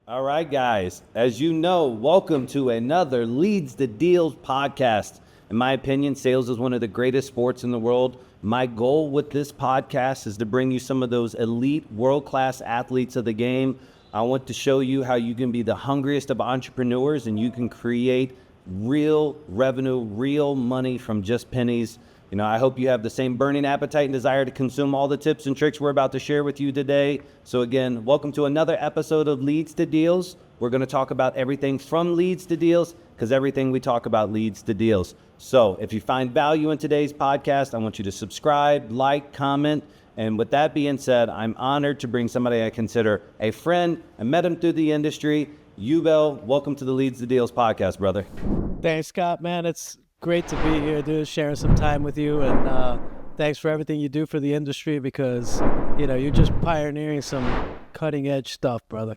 All right, guys. As you know, welcome to another Leads to Deals podcast. In my opinion, sales is one of the greatest sports in the world. My goal with this podcast is to bring you some of those elite, world-class athletes of the game. I want to show you how you can be the hungriest of entrepreneurs and you can create real revenue, real money from just pennies. You know, I hope you have the same burning appetite and desire to consume all the tips and tricks we're about to share with you today. So again, welcome to another episode of Leads to Deals. We're going to talk about everything from leads to deals because everything we talk about leads to deals. So if you find value in today's podcast, I want you to subscribe, like, comment. And with that being said, I'm honored to bring somebody I consider a friend. I met him through the industry. Youbel, welcome to the Leads to Deals podcast, brother. Thanks, Scott, man. It's great to be here, dude, sharing some time with you. And thanks for everything you do for the industry because, you know, you're just pioneering some cutting edge stuff, brother.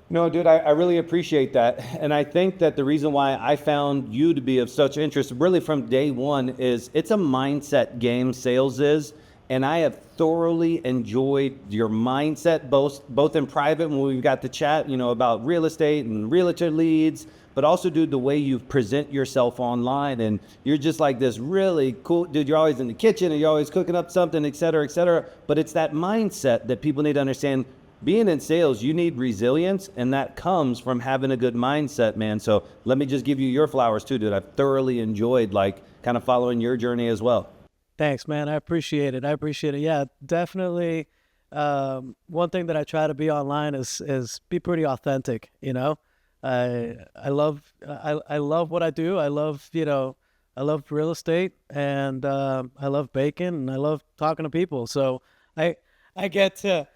No, dude, I really appreciate that. And I think that the reason why I found you to be of such interest really from day one is it's a mindset game, sales is. And I have thoroughly enjoyed your mindset, both in private when we've got to chat, you know, about real estate and realtor leads, but also, dude, the way you present yourself online. And you're just like this really cool, dude, you're always in the kitchen and you're always cooking up something, et cetera, et cetera. But it's that mindset that people need to understand. Being in sales, you need resilience, and that comes from having a good mindset, man. So let me just give you your flowers too, dude. I've thoroughly enjoyed like kind of following your journey as well. Thanks, man. I appreciate it. Yeah, definitely. One thing that I try to be online is be pretty authentic. You know, I love what I do. I love real estate, and I love bacon, and I love talking to people. So I get to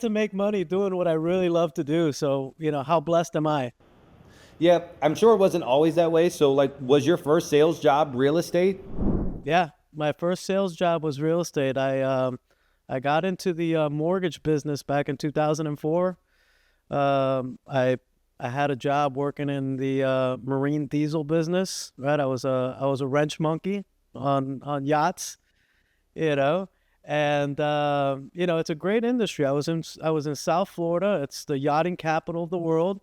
make money doing what I really love to do. So you know, how blessed am I? Yeah, I'm sure it wasn't always that way. So like, was your first sales job real estate? Yeah. My first sales job was real estate. I got into the mortgage business back in 2004. I had a job working in the marine diesel business. Right, I was a wrench monkey on yachts, you know, and you know, it's a great industry. I was in South Florida. It's the yachting capital of the world.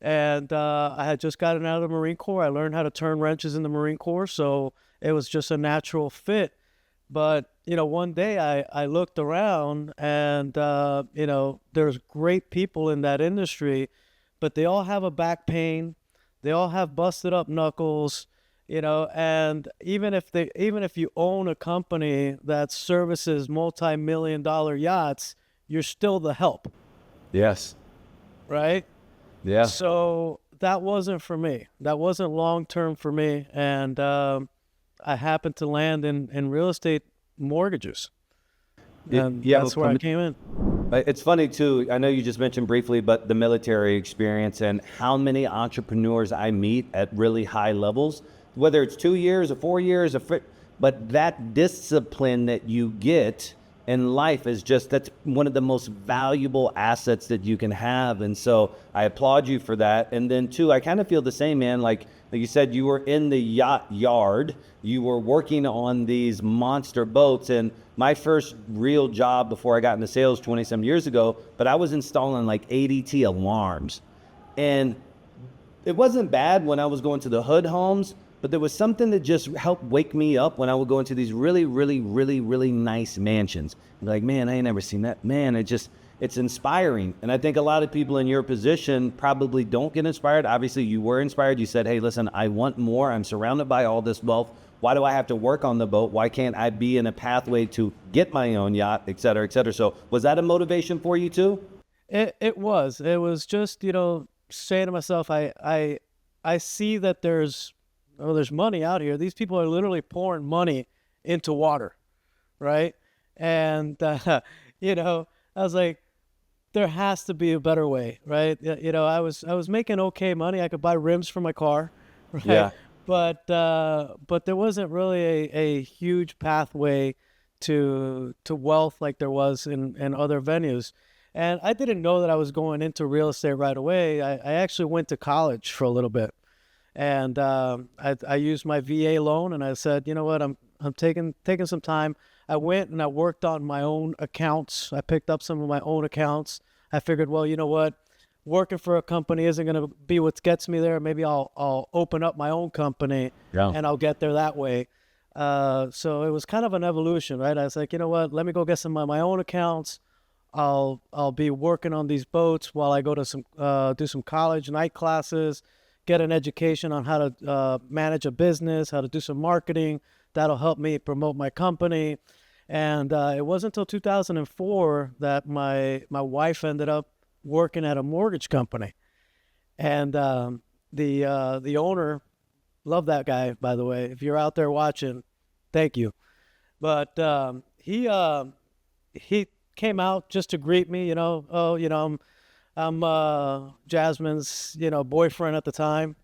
And I had just gotten out of the Marine Corps. I learned how to turn wrenches in the Marine Corps, so it was just a natural fit. But, you know, one day I looked around and, you know, there's great people in that industry, but they all have a back pain. They all have busted up knuckles, you know, and even if you own a company that services multi-million-dollar yachts, you're still the help. Yes. Right? Yeah. So that wasn't for me. That wasn't long-term for me. And I happened to land in real estate mortgages. And that's where I came in. It's funny too. I know you just mentioned briefly, but the military experience and how many entrepreneurs I meet at really high levels, whether it's 2 years or 4 years, but that discipline that you get in life is just, that's one of the most valuable assets that you can have. And so I applaud you for that. And then too, I kind of feel the same, man. Like you said, you were in the yacht yard, you were working on these monster boats. And my first real job before I got into sales 20 some years ago, but I was installing like ADT alarms. And it wasn't bad when I was going to the hood homes, but there was something that just helped wake me up when I would go into these really, really, really, really nice mansions. I'm like, man, I ain't never seen that. Man, it's inspiring. And I think a lot of people in your position probably don't get inspired. Obviously, you were inspired. You said, hey, listen, I want more. I'm surrounded by all this wealth. Why do I have to work on the boat? Why can't I be in a pathway to get my own yacht, et cetera, et cetera? So was that a motivation for you too? It was just, you know, saying to myself, I see that there's money out here. These people are literally pouring money into water, right? And, you know, I was like, there has to be a better way, right? You know, I was making okay money. I could buy rims for my car, right? Yeah. But there wasn't really a huge pathway to wealth like there was in other venues. And I didn't know that I was going into real estate right away. I actually went to college for a little bit. And I used my VA loan, and I said, you know what, I'm taking some time. I went and I worked on my own accounts. I picked up some of my own accounts. I figured, well, you know what? Working for a company isn't going to be what gets me there. Maybe I'll open up my own company Yeah. and I'll get there that way. So it was kind of an evolution, right? I was like, you know what? Let me go get some of my own accounts. I'll be working on these boats while I go to some do some college night classes, get an education on how to manage a business, how to do some marketing. That'll help me promote my company. And it wasn't until 2004 that my wife ended up working at a mortgage company, and the owner, love that guy, by the way. If you're out there watching, thank you. But he came out just to greet me. Oh, I'm Jasmine's boyfriend at the time.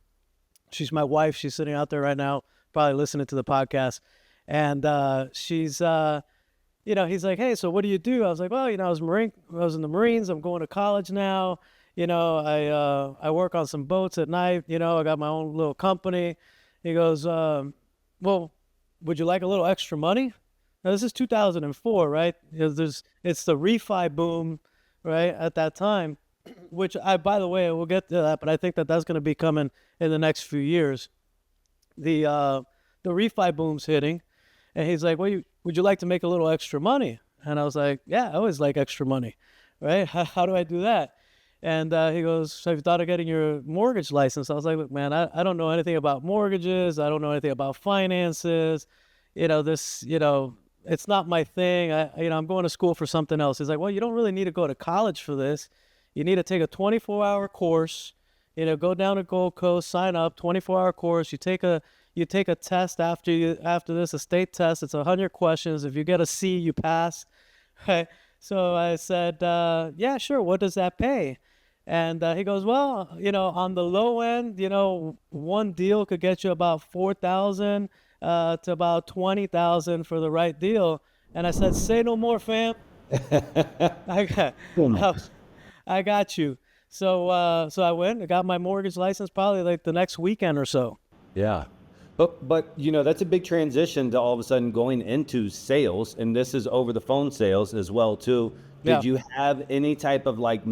She's my wife. She's sitting out there right now, probably listening to the podcast, and she's he's like, hey, so what do you do? I was like, well, I was in the Marines. I'm going to college now. I work on some boats at night. I got my own little company. He goes, well, would you like a little extra money? Now, this is 2004, right? It's the refi boom, right, at that time, which by the way, we'll get to that, but I think that's going to be coming in the next few years. The refi boom's hitting, and he's like, well, would you like to make a little extra money? And I was like, yeah, I always like extra money, right? How do I do that? And he goes, so have you thought of getting your mortgage license? I was like, look, man, I don't know anything about mortgages. I don't know anything about finances. It's not my thing. I'm going to school for something else. He's like, well, you don't really need to go to college for this. You need to take a 24-hour course, go down to Gold Coast, sign up, 24-hour course. You take a test after this, a state test. It's 100 questions. If you get a C, you pass. Right? So I said, yeah, sure. What does that pay? And he goes, well, on the low end, one deal could get you about 4,000 to about 20,000 for the right deal. And I said, say no more, fam. I got you. So I went. I got my mortgage license probably like the next weekend or so. Yeah. But that's a big transition to all of a sudden going into sales, and this is over the phone sales as well too. Did you have any type of like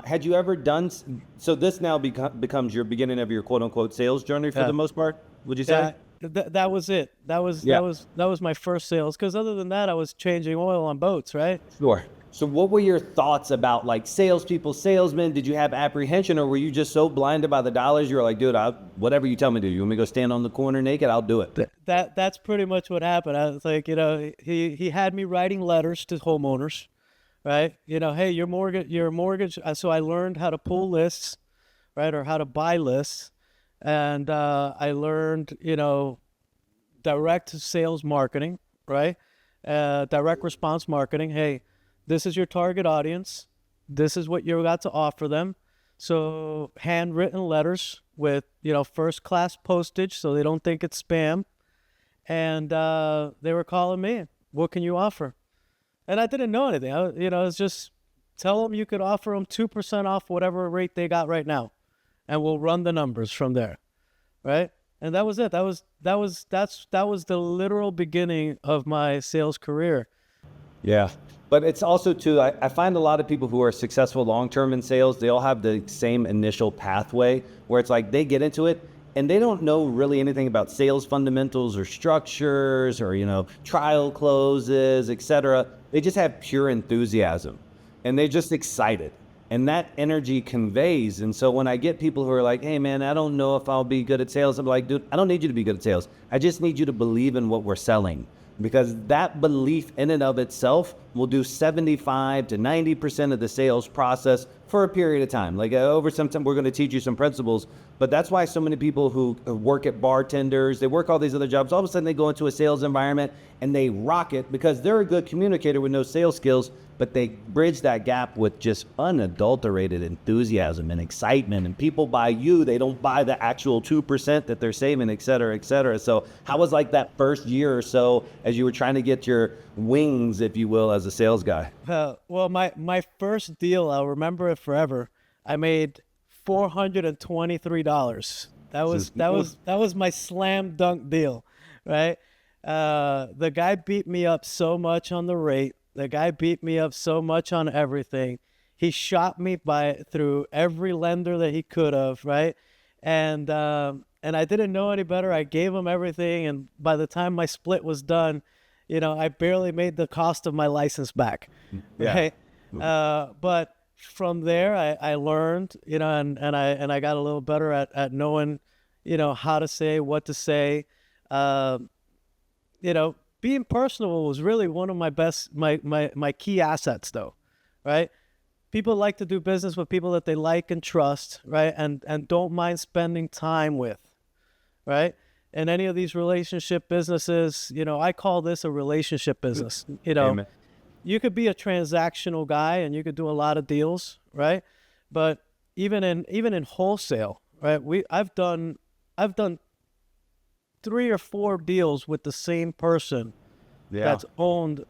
had you ever done, so this now becomes your beginning of your quote unquote sales journey for the most part, would you say? That was it. That was my first sales, because other than that I was changing oil on boats, right? Sure. So what were your thoughts about like salespeople, salesmen? Did you have apprehension, or were you just so blinded by the dollars you were like, dude, whatever you tell me to do. You want me to go stand on the corner naked? I'll do it. That's pretty much what happened. I was like, he had me writing letters to homeowners, right? Hey, your mortgage. So I learned how to pull lists, right, or how to buy lists, and I learned, direct sales marketing, right, direct response marketing. Hey, this is your target audience. This is what you're got to offer them. So handwritten letters with, first class postage so they don't think it's spam. And they were calling me. What can you offer? And I didn't know anything. It's just tell them you could offer them 2% off whatever rate they got right now. And we'll run the numbers from there. Right? And that was it. That was the literal beginning of my sales career. Yeah. But it's also too, I find a lot of people who are successful long-term in sales, they all have the same initial pathway where it's like they get into it and they don't know really anything about sales fundamentals or structures or, trial closes, etc. They just have pure enthusiasm and they're just excited. And that energy conveys. And so when I get people who are like, hey man, I don't know if I'll be good at sales, I'm like, dude, I don't need you to be good at sales. I just need you to believe in what we're selling. Because that belief in and of itself will do 75 to 90% of the sales process for a period of time. Like over some time, we're going to teach you some principles, but that's why so many people who work at bartenders, they work all these other jobs, all of a sudden they go into a sales environment and they rock it because they're a good communicator with no sales skills, but they bridge that gap with just unadulterated enthusiasm and excitement. And people buy you, they don't buy the actual 2% that they're saving, et cetera, et cetera. So how was like that first year or so as you were trying to get your wings, if you will, as a sales guy? Well, my first deal, I'll remember it forever. I made $423. That was my slam dunk deal, right? The guy beat me up so much on the rate. The guy beat me up so much on everything. He shot me through every lender that he could have, right? And I didn't know any better. I gave him everything, and by the time my split was done, I barely made the cost of my license back, Yeah. right? But from there, I learned, and I got a little better at knowing, how to say, what to say. Being personable was really one of my key assets, though, right? People like to do business with people that they like and trust, right? And don't mind spending time with, right? And any of these relationship businesses, I call this a relationship business. Amen. You could be a transactional guy and you could do a lot of deals, right? But even in wholesale, right? I've done 3 or 4 deals with the same person Yeah. that's owned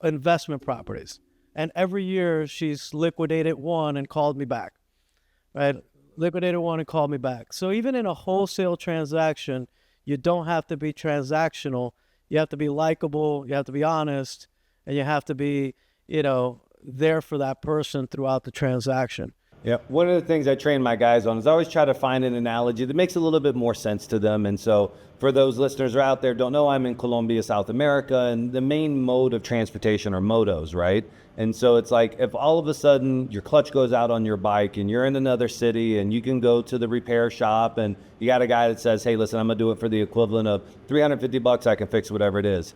investment properties. And every year she's liquidated one and called me back, right? Liquidated one and called me back. So even in a wholesale transaction, you don't have to be transactional. You have to be likable, you have to be honest, and you have to be, there for that person throughout the transaction. Yeah, one of the things I train my guys on is I always try to find an analogy that makes a little bit more sense to them. And so for those listeners who are out there, don't know, I'm in Colombia, South America, and the main mode of transportation are motos, right? And so it's like if all of a sudden your clutch goes out on your bike and you're in another city and you can go to the repair shop and you got a guy that says, hey, listen, I'm gonna do it for the equivalent of $350, I can fix whatever it is.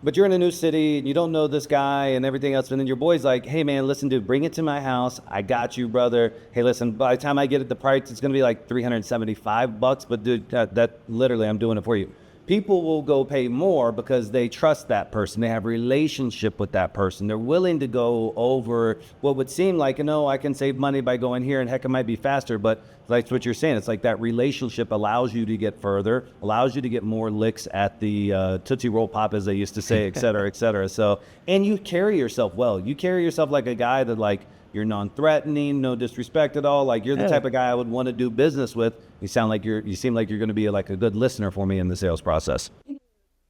But you're in a new city and you don't know this guy and everything else. And then your boy's like, hey man, listen, dude, bring it to my house. I got you, brother. Hey, listen, by the time I get it, the price, it's going to be like $375. But dude, that literally, I'm doing it for you. People will go pay more because they trust that person. They have a relationship with that person. They're willing to go over what would seem like, I can save money by going here and heck, it might be faster. But like what you're saying, it's like that relationship allows you to get further, allows you to get more licks at the Tootsie Roll Pop, as they used to say, et cetera, et cetera. So, and you carry yourself well. You carry yourself like a guy that like, you're non-threatening, no disrespect at all. Like you're the type of guy I would want to do business with. You seem like you're going to be like a good listener for me in the sales process.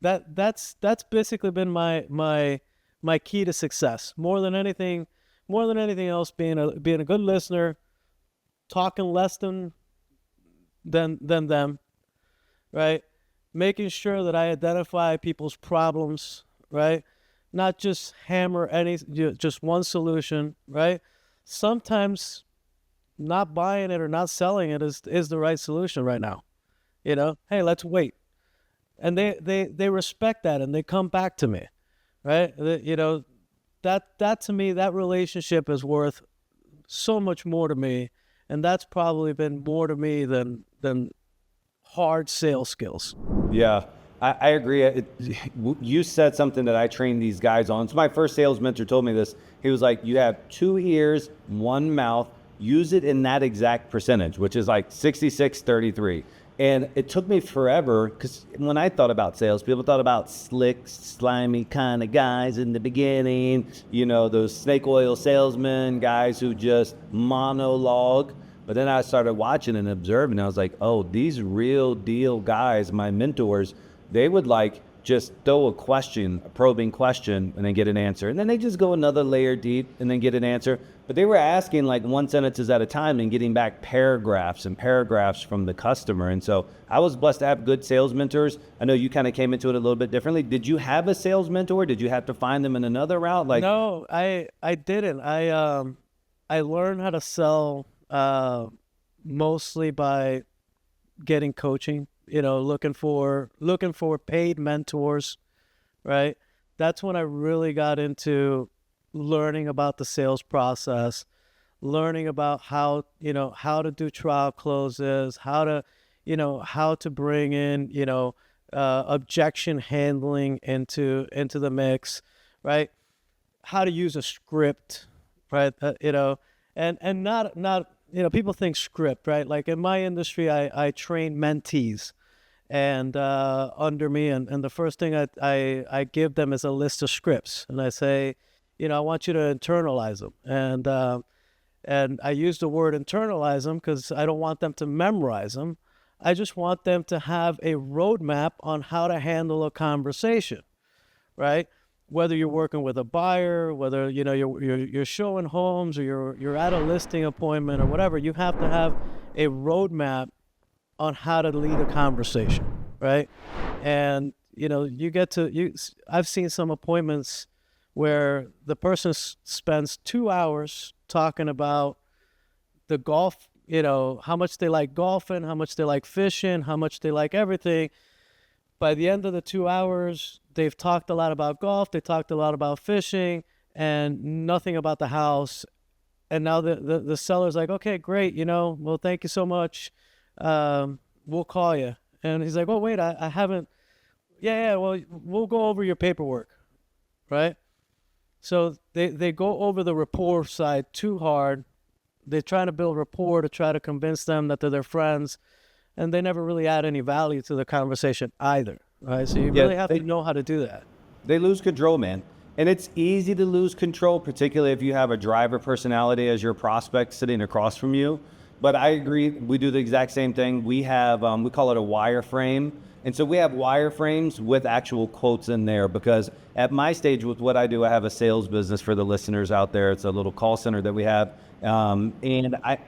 That's basically been my key to success. More than anything else, being a good listener, talking less than them, right? Making sure that I identify people's problems, right? Not just hammer just one solution, right? Sometimes not buying it or not selling it is the right solution right now. Hey, let's wait. And they respect that and they come back to me, right? That to me, that relationship is worth so much more to me. And that's probably been more to me than hard sales skills. Yeah, I agree. You said something that I train these guys on. So my first sales mentor told me this. He was like, you have 2 ears, 1 mouth, use it in that exact percentage, which is like 66-33. And it took me forever because when I thought about sales, people thought about slick, slimy kind of guys in the beginning, those snake oil salesmen, guys who just monologue. But then I started watching and observing. And I was like, oh, these real deal guys, my mentors, they would like just throw a probing question, and then get an answer. And then they just go another layer deep and then get an answer. But they were asking like 1 sentences at a time and getting back paragraphs and paragraphs from the customer. And so I was blessed to have good sales mentors. I know you kind of came into it a little bit differently. Did you have a sales mentor? Did you have to find them in another route? No, I didn't. I learned how to sell mostly by getting coaching. Looking for paid mentors, right? That's when I really got into learning about the sales process, learning about how to do trial closes, how to bring in, objection handling into the mix, right? How to use a script, right? And not people think script, right? Like in my industry, I train mentees and under me, and the first thing I give them is a list of scripts, and I say, I want you to internalize them, and I use the word internalize them because I don't want them to memorize them. I just want them to have a roadmap on how to handle a conversation, right? Whether you're working with a buyer, whether you're showing homes, or you're at a listing appointment or whatever, you have to have a roadmap on how to lead a conversation, right? And I've seen some appointments where the person spends 2 hours talking about the golf, how much they like golfing, how much they like fishing, how much they like everything. By the end of the 2 hours, they've talked a lot about golf, they talked a lot about fishing, and nothing about the house. And now the seller's like, okay, great, well, thank you so much. We'll call you. And he's like, oh, wait, I haven't. Yeah, well, we'll go over your paperwork, right? So they go over the rapport side too hard. They're trying to build rapport to try to convince them that they're their friends, and they never really add any value to the conversation either, right? So you really have to know how to do that. They lose control, man. And it's easy to lose control, particularly if you have a driver personality as your prospect sitting across from you. But I agree, we do the exact same thing. We have, we call it a wireframe. And so we have wireframes with actual quotes in there, because at my stage with what I do, I have a sales business for the listeners out there. It's a little call center that we have. And I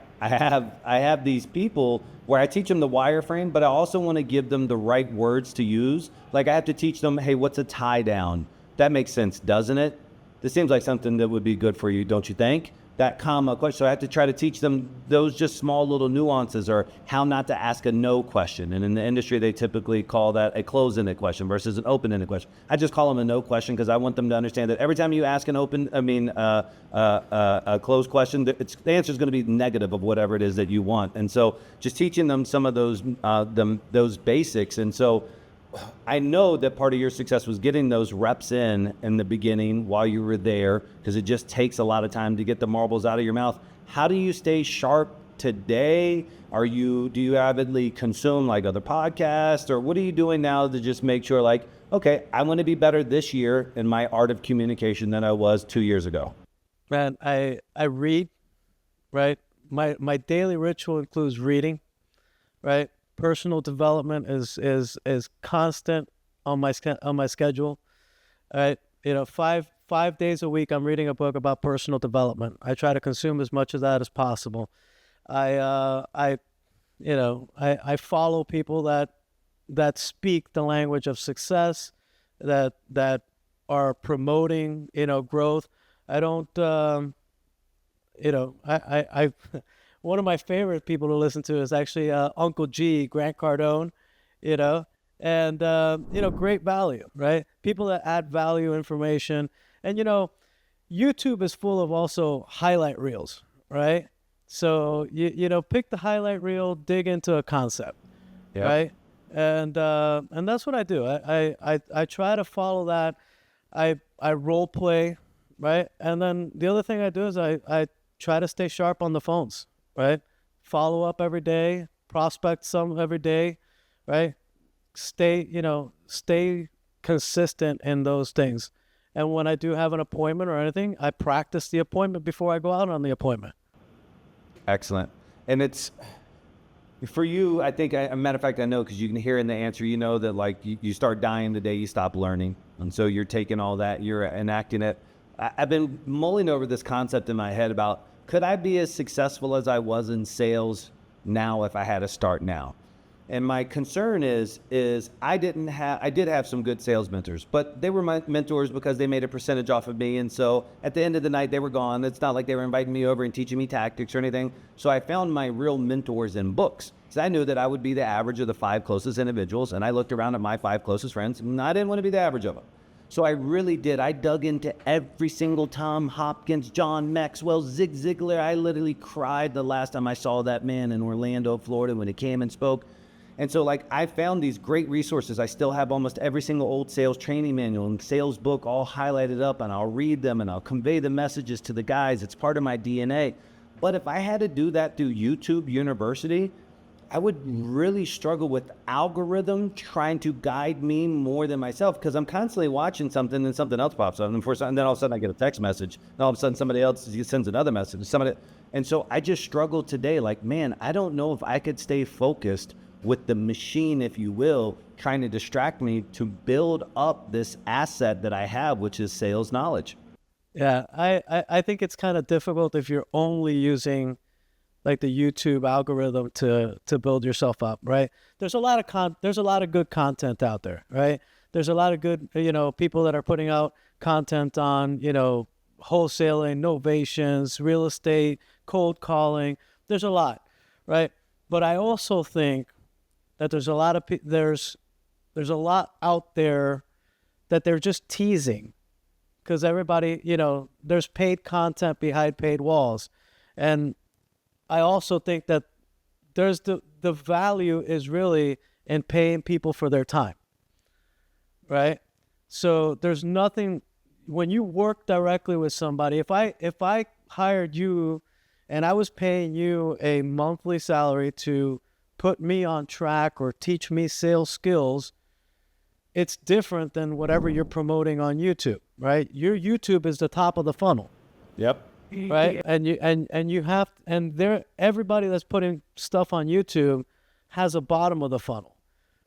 have these people where I teach them the wireframe, but I also want to give them the right words to use. Like I have to teach them, hey, what's a tie down? That makes sense, doesn't it? This seems like something that would be good for you, don't you think? That comma question. So I have to try to teach them those just small little nuances, or how not to ask a no question. And in the industry, they typically call that a closed-ended question versus an open-ended question. I just call them a no question because I want them to understand that every time you ask an a closed question, the answer is going to be negative of whatever it is that you want. And so just teaching them some of those basics. And so I know that part of your success was getting those reps in the beginning while you were there, because it just takes a lot of time to get the marbles out of your mouth. How do you stay sharp today? Do you avidly consume like other podcasts, or what are you doing now to just make sure like, okay, I want to be better this year in my art of communication than I was 2 years ago? Man, I read, right? My daily ritual includes reading, right? Personal development is constant on my schedule. All right, 5 days a week I'm reading a book about personal development. I try to consume as much of that as possible. I follow people that speak the language of success, that are promoting growth. I don't I one of my favorite people to listen to is actually Uncle G, Grant Cardone, and great value, right? People that add value information. And YouTube is full of also highlight reels, right? So pick the highlight reel, dig into a concept, right? And that's what I do. I try to follow that. I role play, right? And then the other thing I do is I try to stay sharp on the phones, right? Follow up every day, prospect some every day, right? Stay consistent in those things. And when I do have an appointment or anything, I practice the appointment before I go out on the appointment. Excellent. And it's for you, I think, a matter of fact, I know, because you can hear in the answer, that like you start dying the day you stop learning. And so you're taking all that, you're enacting it. I've been mulling over this concept in my head about, could I be as successful as I was in sales now if I had to start now? And my concern is I did have some good sales mentors, but they were my mentors because they made a percentage off of me. And so at the end of the night, they were gone. It's not like they were inviting me over and teaching me tactics or anything. So I found my real mentors in books, because I knew that I would be the average of the 5 closest individuals. And I looked around at my 5 closest friends, and I didn't want to be the average of them. So I really did. I dug into every single Tom Hopkins, John Maxwell, Zig Ziglar. I literally cried the last time I saw that man in Orlando, Florida, when he came and spoke. And so like I found these great resources. I still have almost every single old sales training manual and sales book all highlighted up, and I'll read them and I'll convey the messages to the guys. It's part of my DNA. But if I had to do that through YouTube University, I would really struggle with algorithm trying to guide me more than myself, because I'm constantly watching something and something else pops up. And then all of a sudden I get a text message, and all of a sudden somebody else sends another message. And so I just struggled today. Like, man, I don't know if I could stay focused with the machine, if you will, trying to distract me to build up this asset that I have, which is sales knowledge. Yeah, I think it's kind of difficult if you're only using like the YouTube algorithm to build yourself up, right? There's a lot of good content out there, right? There's a lot of good, people that are putting out content on, wholesaling, novations, real estate, cold calling. There's a lot, right? But I also think that there's a lot of there's a lot out there that they're just teasing, because everybody, there's paid content behind paid walls. And I also think that there's the value is really in paying people for their time, right? So there's nothing, when you work directly with somebody, if I hired you and I was paying you a monthly salary to put me on track or teach me sales skills, it's different than whatever you're promoting on YouTube, right? Your YouTube is the top of the funnel. Yep. Right. And everybody that's putting stuff on YouTube has a bottom of the funnel,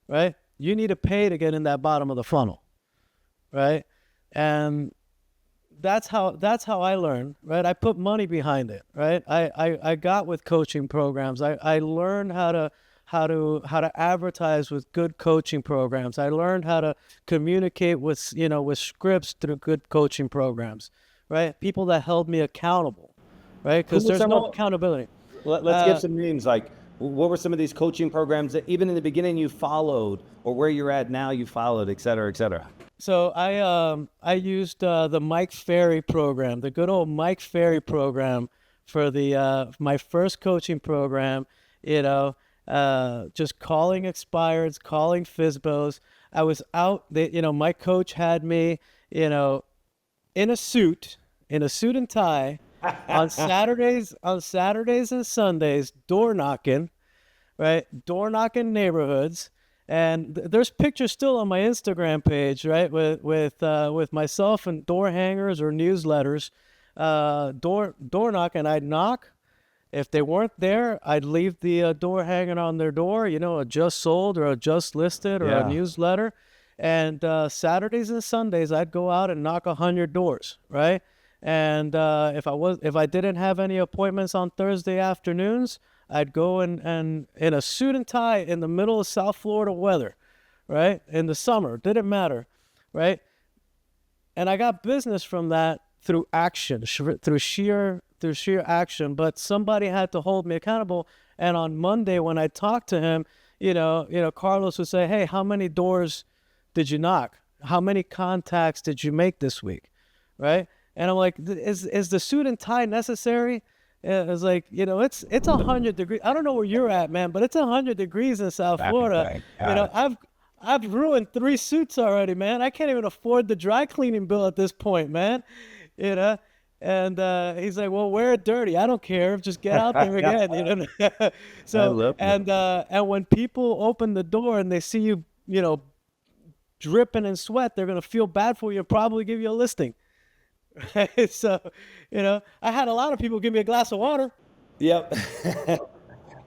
right? You need to pay to get in that bottom of the funnel, right? And that's how I learned, right? I put money behind it, right? I got with coaching programs. I learned how to advertise with good coaching programs. I learned how to communicate with scripts through good coaching programs, right? People that held me accountable, right? Because there's no accountability. Let's give some names. Like, what were some of these coaching programs that even in the beginning you followed, or where you're at now you followed, et cetera, et cetera? So I used the Mike Ferry program, the good old Mike Ferry program for the my first coaching program. Just calling expireds, calling FSBOs. I was out. My coach had me, in a suit and tie on Saturdays and Sundays, door knocking, right? Door knocking neighborhoods. And there's pictures still on my Instagram page, right? With myself and door hangers or newsletters, door knocking. I'd knock. If they weren't there, I'd leave the door hanging on their door, a just sold or a just listed or a newsletter. And Saturdays and Sundays, I'd go out and knock 100 doors, right? And if I didn't have any appointments on Thursday afternoons, I'd go and in a suit and tie in the middle of South Florida weather, right? In the summer, didn't matter, right? And I got business from that through action, through sheer action. But somebody had to hold me accountable. And on Monday, when I talked to him, Carlos would say, "Hey, how many doors did you knock? How many contacts did you make this week?" Right? And I'm like, is the suit and tie necessary? It's like, it's 100 degrees. I don't know where you're at, man, but it's 100 degrees in South Florida. I've ruined 3 suits already, man. I can't even afford the dry cleaning bill at this point, man. And he's like, "Well, wear it dirty. I don't care. Just get out there again." So I love and when people open the door and they see you, dripping in sweat, they're gonna feel bad for you and probably give you a listing. Right? So, I had a lot of people give me a glass of water. Yep.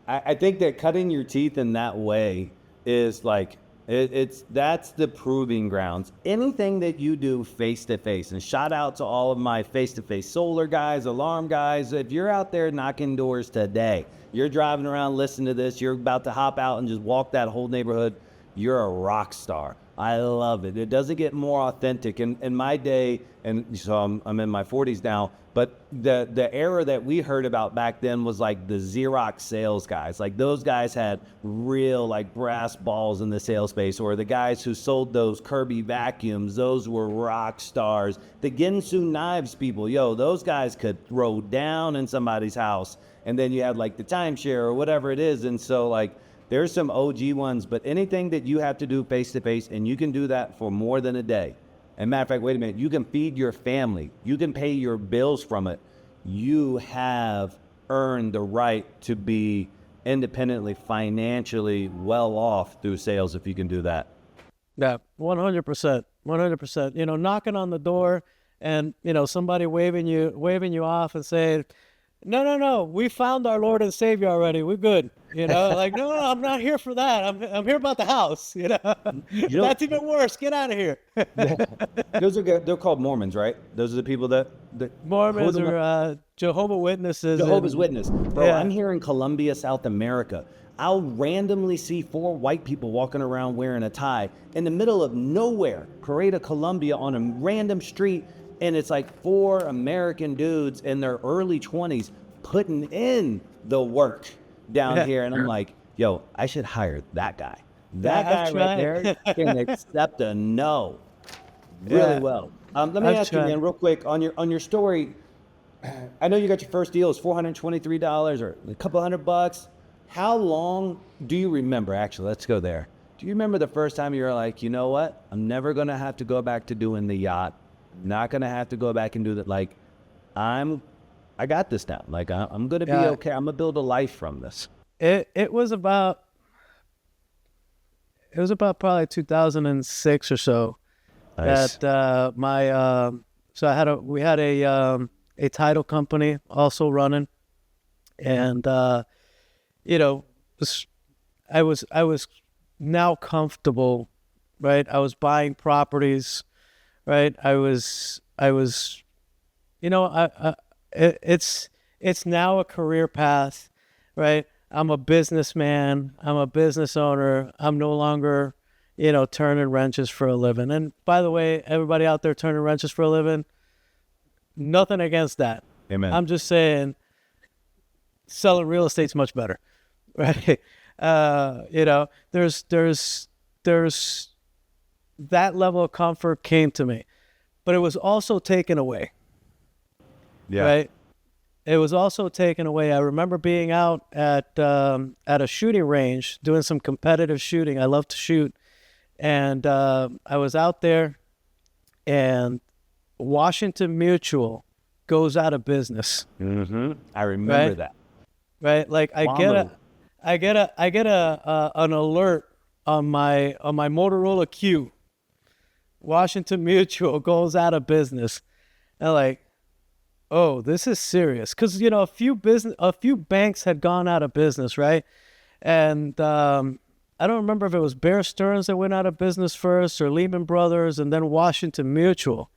I think that cutting your teeth in that way is like, that's the proving grounds. Anything that you do face to face, and shout out to all of my face to face solar guys, alarm guys. If you're out there knocking doors today, you're driving around listening to this, you're about to hop out and just walk that whole neighborhood, you're a rock star. I love it. It doesn't get more authentic. In my day, and so I'm in my 40s now, but the era that we heard about back then was like the Xerox sales guys. Like, those guys had real like brass balls in the sales space, or the guys who sold those Kirby vacuums. Those were rock stars. The Ginsu knives people, those guys could throw down in somebody's house. And then you had like the timeshare or whatever it is. And so like, there's some OG ones, but anything that you have to do face to face, and you can do that for more than a day. And matter of fact, wait a minute, you can feed your family, you can pay your bills from it. You have earned the right to be independently, financially well off through sales if you can do that. Yeah, 100%, 100%. Knocking on the door and somebody waving you off and saying, no, we found our Lord and Savior already. We're good. Like, no, I'm not here for that. I'm here about the house. You know, That's even worse. Get out of here. those are good. They're called Mormons, right? Those are the people that who are Mormons the or Jehovah Witnesses Jehovah's and Witness. Bro, yeah, I'm here in Colombia, South America. I'll randomly see 4 white people walking around wearing a tie in the middle of nowhere, Parade, Colombia, on a random street, and it's like 4 American dudes in their early 20s putting in the work down yeah. here. And I'm like, yo, I should hire that guy. That I've guy right there tried. can accept a no really Yeah, well. Let me I've ask you, tried. man, real quick on your story. I know you got your first deal. It's $423 or a couple $100. How long do you remember? Actually, let's go there. Do you remember the first time you were like, you know what? I'm never gonna have to go back to doing the yacht. Not gonna have to go back and do that. Like, I got this now. Like, I'm gonna be Yeah, okay. I'm gonna build a life from this. it was about probably 2006 or so Nice. that my so we had a title company also running, and you know s- I was now comfortable, right? I was buying properties, right? I was it's now a career path, right? I'm a businessman. I'm a business owner. I'm no longer, turning wrenches for a living. And by the way, everybody out there turning wrenches for a living, nothing against that. Amen. I'm just saying selling real estate's much better, right? There's that level of comfort came to me, but it was also taken away, Yeah. right? It was also taken away. I remember being out at a shooting range doing some competitive shooting. I love to shoot, and I was out there, and Washington Mutual goes out of business. I remember Right, that. right. Like WAMU. I get an alert on my Motorola Q. Washington Mutual goes out of business, and like, oh, this is serious, because a few banks had gone out of business, right? And I don't remember if it was Bear Stearns that went out of business first, or Lehman Brothers, and then Washington Mutual.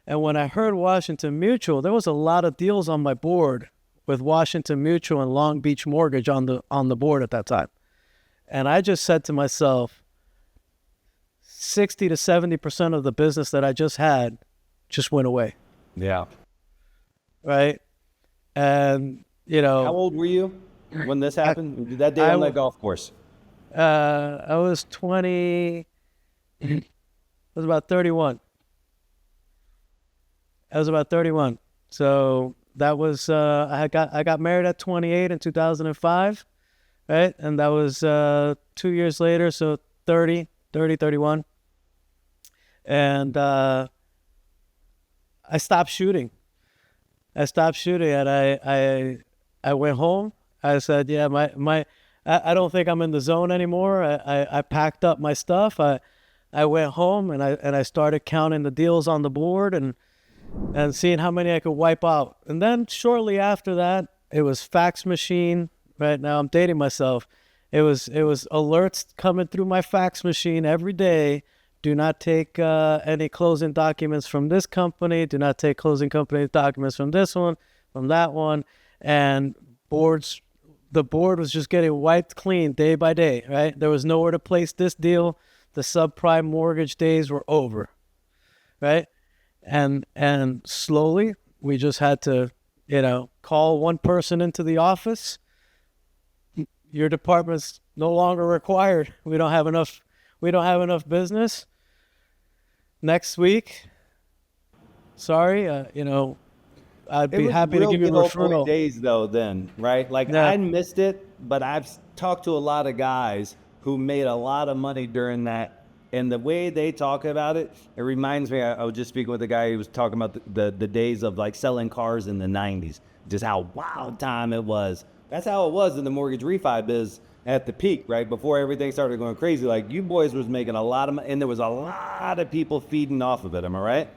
And when I heard Washington Mutual, there was a lot of deals on my board with Washington Mutual and Long Beach Mortgage on the board at that time. And I just said to myself, 60 to 70% of the business that I just had just went away, Yeah. right? And How old were you when this I happened? That day I on that golf course. I was 20. I was about 31. I was about 31. So that was I got married at 28 in 2005, right? And that was 2 years later, so 31. And I stopped shooting. And I went home. I said, yeah, I don't think I'm in the zone anymore. I packed up my stuff. I went home, and I started counting the deals on the board, and seeing how many I could wipe out. And then shortly after that, it was fax machine. Right now, I'm dating myself. It was alerts coming through my fax machine every day. Do not take any closing documents from this company. Do not take closing company documents from this one, from that one. And the board was just getting wiped clean day by day, right? There was nowhere to place this deal. The subprime mortgage days were over, right? And slowly we just had to, call one person into the office. Your department's no longer required. We don't have enough business. Next week, sorry, I'd It be was happy to real give you a good old boy referral. days though then, right? Like Yeah, I missed it, but I've talked to a lot of guys who made a lot of money during that. And the way they talk about it, it reminds me, I was just speaking with a guy who was talking about the days of like selling cars in the 90s, just how wild time it was. That's how it was in the mortgage refi biz at the peak, right? Before everything started going crazy. Like you boys was making a lot of money, and there was a lot of people feeding off of it. Am I right?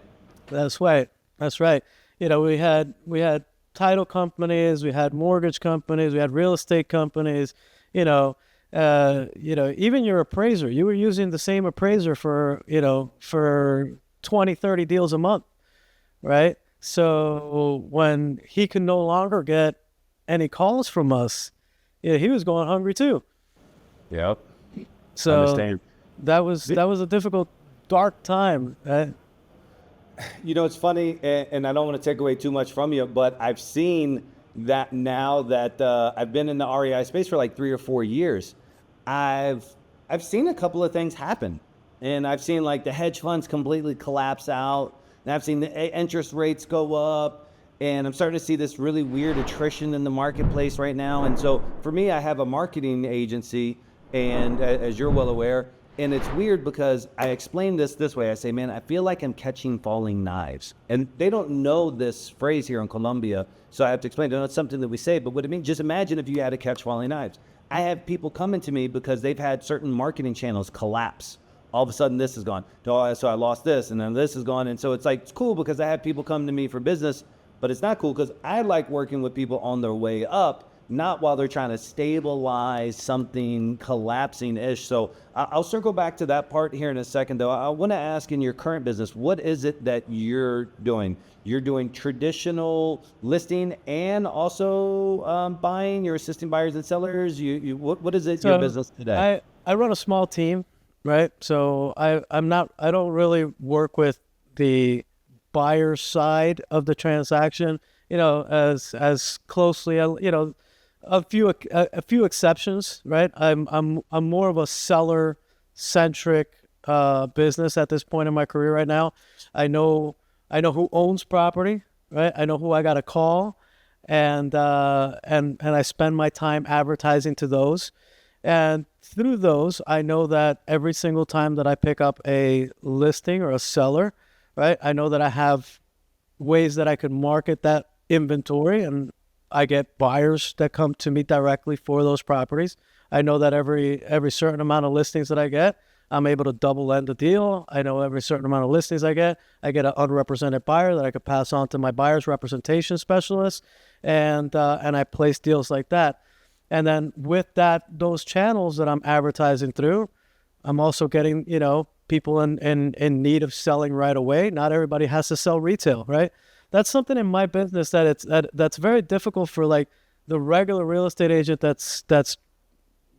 that's right. That's right. We had title companies, we had mortgage companies, we had real estate companies, you know, even your appraiser, you were using the same appraiser for 20, 30 deals a month, right? So when he could no longer get any calls from us, yeah, he was going hungry too. Yep. So Understand. that was a difficult, dark time. You know, it's funny, and I don't want to take away too much from you, but I've seen that now that I've been in the REI space for like 3 or 4 years. I've seen a couple of things happen, and I've seen like the hedge funds completely collapse out, and I've seen the interest rates go up, and I'm starting to see this really weird attrition in the marketplace right now. And so for me, I have a marketing agency, and as you're well aware, and it's weird because I explain this way. I say, man, I feel like I'm catching falling knives. And they don't know this phrase here in Colombia, so I have to explain. It's something that we say, but what it means, just imagine if you had to catch falling knives. I have people coming to me because they've had certain marketing channels collapse. All of a sudden, this is gone. So I lost this, and then this is gone. And so it's like, it's cool because I have people come to me for business, but it's not cool because I like working with people on their way up, not while they're trying to stabilize something collapsing-ish. So I'll circle back to that part here in a second, though. I want to ask, in your current business, what is it that you're doing? You're doing traditional listing and also buying. You're assisting buyers and sellers. What is it, your business today? I run a small team, right? So I don't really work with the buyer side of the transaction, as closely, a few exceptions, right? I'm more of a seller centric business at this point in my career right now. I know who owns property, right? I know who I got to call, and I spend my time advertising to those. And through those, I know that every single time that I pick up a listing or a seller, right, I know that I have ways that I could market that inventory, and I get buyers that come to me directly for those properties. I know that every certain amount of listings that I get, I'm able to double end the deal. I know every certain amount of listings I get an unrepresented buyer that I could pass on to my buyer's representation specialist, and I place deals like that. And then with those channels that I'm advertising through, I'm also getting, people in need of selling right away. Not everybody has to sell retail, right? That's something in my business that's very difficult for like the regular real estate agent that's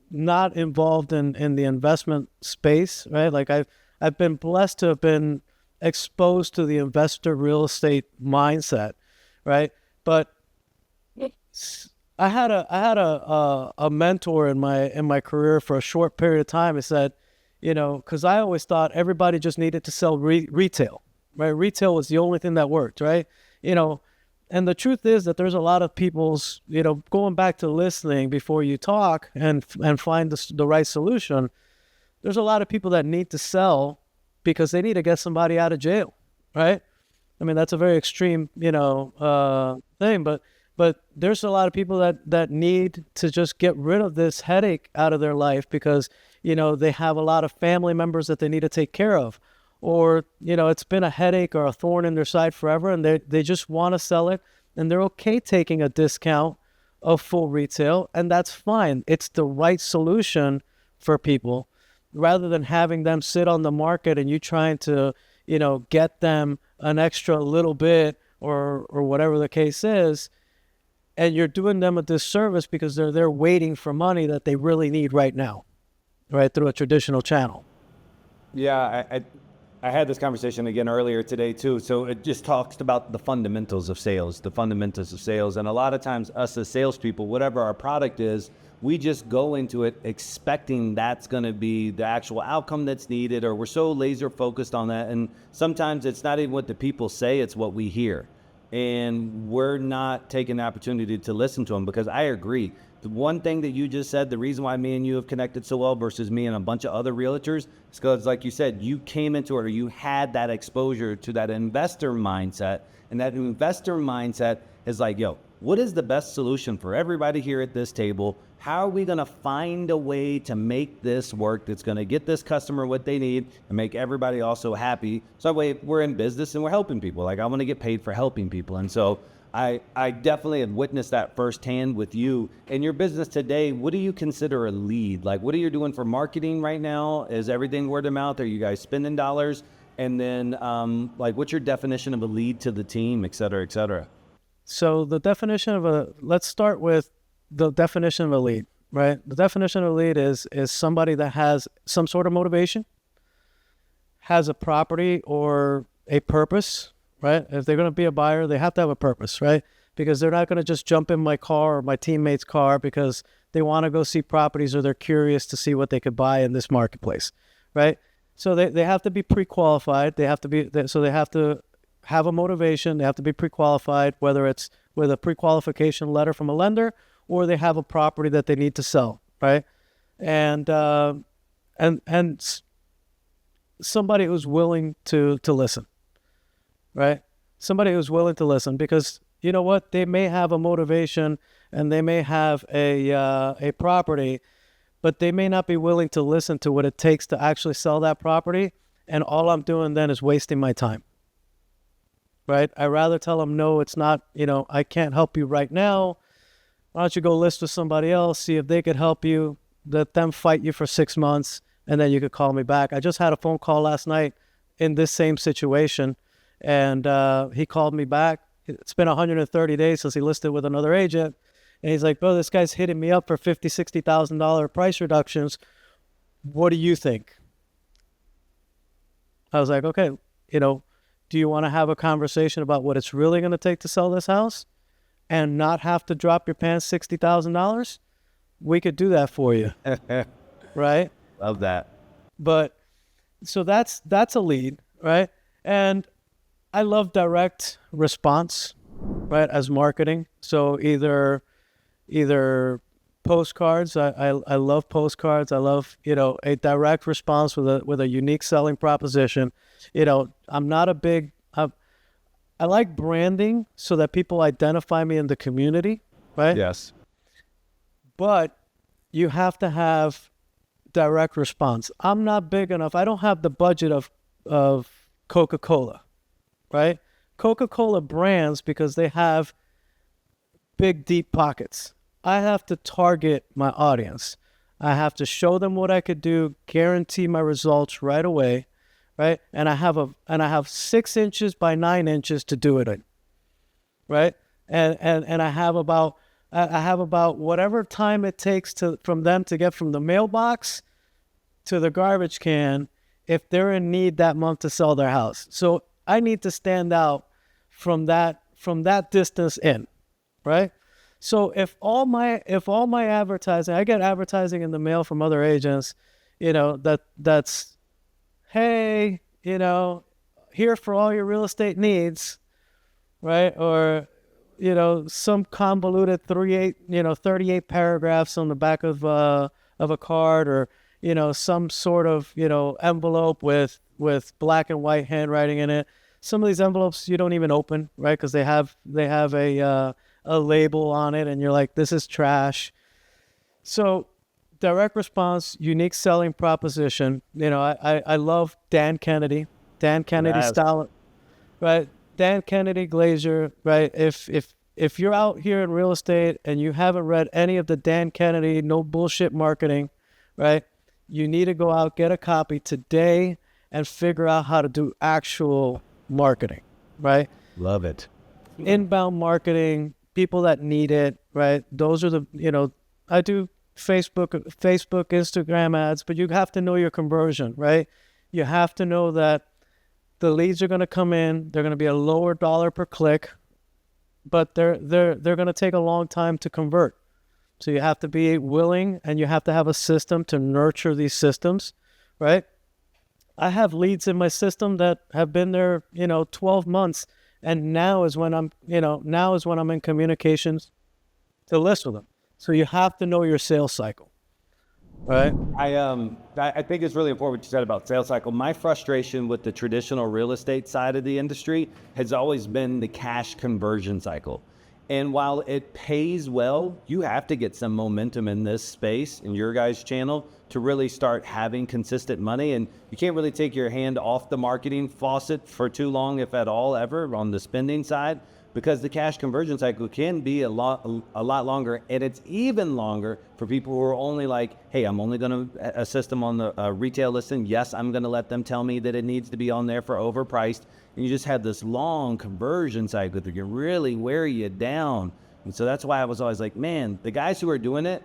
not involved in the investment space, right? Like I've been blessed to have been exposed to the investor real estate mindset, right? But I had a mentor in my career for a short period of time. He said, because I always thought everybody just needed to sell retail, right? Retail was the only thing that worked, right? And the truth is that there's a lot of people's, going back to listening before you talk and find the right solution. There's a lot of people that need to sell because they need to get somebody out of jail, right? I mean, that's a very extreme, thing, but there's a lot of people that need to just get rid of this headache out of their life because, they have a lot of family members that they need to take care of. Or, it's been a headache or a thorn in their side forever, and they just want to sell it, and they're okay taking a discount of full retail, and that's fine. It's the right solution for people, rather than having them sit on the market and you trying to, get them an extra little bit or whatever the case is, and you're doing them a disservice because they're there waiting for money that they really need right now, right, through a traditional channel. Yeah, I had this conversation again earlier today too. So it just talks about the fundamentals of sales. And a lot of times us as salespeople, whatever our product is, we just go into it expecting that's going to be the actual outcome that's needed, or we're so laser focused on that. And sometimes it's not even what the people say, it's what we hear. And we're not taking the opportunity to listen to them, because I agree. The one thing that you just said, the reason why me and you have connected so well versus me and a bunch of other realtors, is because, like you said, you came into it, or you had that exposure to that investor mindset. And that investor mindset is like, yo, what is the best solution for everybody here at this table? How are we going to find a way to make this work that's going to get this customer what they need and make everybody also happy? So that way we're in business and we're helping people. Like, I want to get paid for helping people. And so I definitely have witnessed that firsthand with you. In your business today, what do you consider a lead? Like, what are you doing for marketing right now? Is everything word of mouth? Are you guys spending dollars? And then, like, what's your definition of a lead to the team, et cetera, et cetera? So let's start with the definition of a lead, right? The definition of a lead is somebody that has some sort of motivation, has a property or a purpose, right? If they're going to be a buyer, they have to have a purpose, right? Because they're not going to just jump in my car or my teammate's car because they want to go see properties or they're curious to see what they could buy in this marketplace, right? So they have to be pre-qualified. They have to have a motivation. They have to be pre-qualified, whether it's with a pre-qualification letter from a lender or they have a property that they need to sell, right? And somebody who's willing to listen, right? Somebody who's willing to listen, because you know what? They may have a motivation and they may have a property, but they may not be willing to listen to what it takes to actually sell that property. And all I'm doing then is wasting my time, right? I rather tell them, no, it's not, I can't help you right now. Why don't you go list with somebody else, see if they could help you, let them fight you for 6 months, and then you could call me back. I just had a phone call last night in this same situation, and he called me back. It's been 130 days since he listed with another agent, and he's like, bro, this guy's hitting me up for $50,000, $60,000 price reductions. What do you think? I was like, okay, do you want to have a conversation about what it's really going to take to sell this house and not have to drop your pants $60,000? We could do that for you, right? Love that. But so that's a lead, right? And I love direct response, right, as marketing. So either postcards. I love postcards. I love a direct response with a unique selling proposition. I'm not a big. I like branding so that people identify me in the community, right? Yes. But you have to have direct response. I'm not big enough. I don't have the budget of Coca-Cola, right? Coca-Cola brands because they have big, deep pockets. I have to target my audience. I have to show them what I could do, guarantee my results right away, right? And I have 6 inches by 9 inches to do it in, right? And I have about whatever time it takes from them to get from the mailbox to the garbage can if they're in need that month to sell their house. So I need to stand out from that distance in, right? So if all my advertising, I get advertising in the mail from other agents, that's hey, here for all your real estate needs, right? Or some convoluted 38 paragraphs on the back of a card, or some sort of envelope with black and white handwriting in it. Some of these envelopes you don't even open, right? Because they have a label on it, and you're like, this is trash. So direct response, unique selling proposition. I love Dan Kennedy Yes. style, right? Dan Kennedy Glazier, right? If you're out here in real estate and you haven't read any of the Dan Kennedy no bullshit marketing, right? You need to go out, get a copy today, and figure out how to do actual marketing, right? Love it. Inbound marketing, people that need it, right? Those are I do Facebook, Instagram ads, but you have to know your conversion, right? You have to know that the leads are going to come in, they're going to be a lower dollar per click, but they're going to take a long time to convert. So you have to be willing, and you have to have a system to nurture these systems, right? I have leads in my system that have been there, 12 months, and now is when I'm in communications to list with them. So you have to know your sales cycle, right? I think it's really important what you said about sales cycle. My frustration with the traditional real estate side of the industry has always been the cash conversion cycle. And while it pays well, you have to get some momentum in this space, in your guys' channel, to really start having consistent money. And you can't really take your hand off the marketing faucet for too long, if at all, ever, on the spending side. because the cash conversion cycle can be a lot longer, and it's even longer for people who are only like, hey, I'm only going to assist them on the retail listing. Yes, I'm going to let them tell me that it needs to be on there for overpriced. And you just have this long conversion cycle that can really wear you down. And so that's why I was always like, man, the guys who are doing it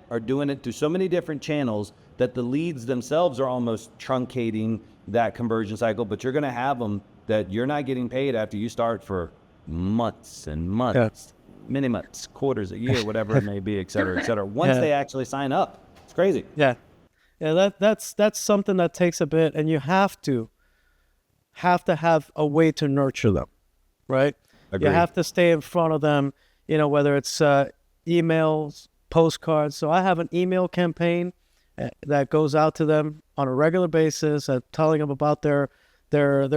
through so many different channels that the leads themselves are almost truncating that conversion cycle, but you're going to have them that you're not getting paid after you start for months and months, many months, quarters, a year, whatever it may be, et cetera, once they actually sign up. It's crazy. Yeah. That's something that takes a bit, and you have to have a way to nurture them, right? Agreed. You have to stay in front of them, whether it's emails, postcards. So I have an email campaign that goes out to them on a regular basis, telling them about their